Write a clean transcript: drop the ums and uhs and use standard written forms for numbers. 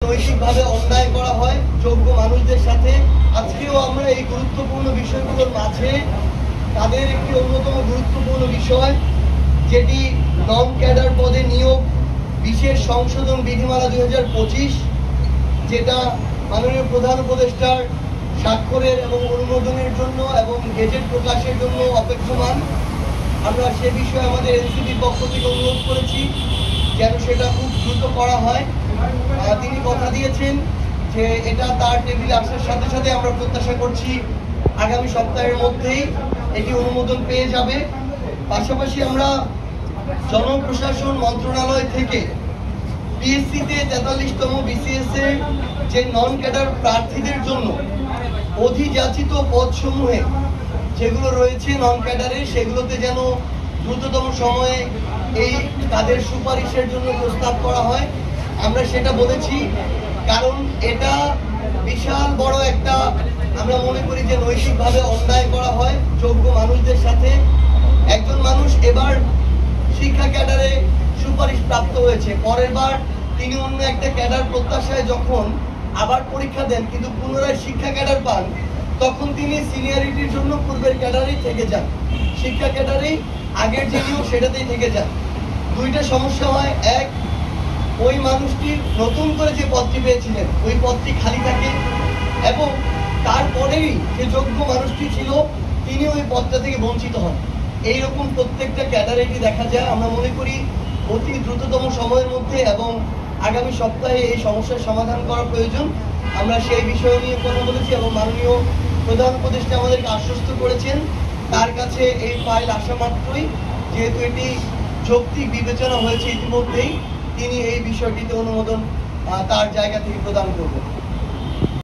নৈতিকভাবে অন্যায় করা হয় যোগ্য মানুষদের সাথে। আজকেও আমরা এই গুরুত্বপূর্ণ বিষয়গুলোর মাঝে তাদের একটি অন্যতম গুরুত্বপূর্ণ বিষয়, যেটি নন ক্যাডার পদে নিয়োগ বিশেষ সংশোধন বিধিমালা 2025, যেটা মাননীয় প্রধান উপদেষ্টার স্বাক্ষরের এবং অনুমোদনের জন্য এবং গেজেট প্রকাশের জন্য অপেক্ষমান। আমরা সে বিষয়ে আমাদের এনসিপির পক্ষ থেকে অনুরোধ করেছি যেন সেটা খুব দ্রুত করা হয়। তিনি কথা দিয়েছেন যে এটা তার টেবিলে আসার সাথে সাথে আমরা প্রত্যাশা করছি আগামী সপ্তাহের মধ্যেই এটি অনুমোদন পেয়ে যাবে। পাশাপাশি আমরা জনপ্রশাসন মন্ত্রণালয় থেকে পিএসসিতে 43তম বিসিএস এর যে নন ক্যাডার প্রার্থীদের জন্য অধিযাচিত পদসমূহে যেগুলো রয়েছে নন ক্যাডারে, সেগুলোতে যেন দ্রুততম সময়ে এই তাদের সুপারিশের জন্য প্রস্তাব করা হয়। আমরা সেটা বলেছি কারণ এটা বিশাল বড় একটা, আমরা মনে করি যে নৈতিকভাবে অন্যায় করা হয় যোগ্য মানুষদের সাথে। একজন মানুষ এবার শিক্ষা ক্যাডারে সুপারিশ প্রাপ্ত হয়েছে, পরের বার তিনি অন্য একটা ক্যাডার প্রত্যাশায় যখন আবার পরীক্ষা দেন কিন্তু পুনরায় শিক্ষা ক্যাডার পান, তখন তিনি সিনিয়রিটির জন্য পূর্বের ক্যাডারেই থেকে যান, শিক্ষা ক্যাডারেই আগের যে নিয়োগ সেটাতেই থেকে যান। দুইটা সমস্যা হয়, এক, ওই মানুষটি নতুন করে যে পদটি পেয়েছিলেন ওই পদটি খালি থাকে এবং তারপরেই যে যোগ্য মানুষটি ছিল তিনি ওই পদটা থেকে বঞ্চিত হন। এইরকম প্রত্যেকটা ক্যাডারেটি দেখা যায়। আমরা মনে করি অতি দ্রুততম সময়ের মধ্যে এবং আগামী সপ্তাহে এই সমস্যার সমাধান করা প্রয়োজন। আমরা সেই বিষয় নিয়ে কথা বলেছি এবং মাননীয় প্রধান উপদেষ্টা আমাদেরকে আশ্বস্ত করেছেন তার কাছে এই ফাইল আসা মাত্রই, যেহেতু এটি যৌক্তিক বিবেচনা হয়েছে ইতিমধ্যেই, তিনি এই বিষয়টিতে অনুমোদন তার জায়গা থেকে প্রদান করবেন।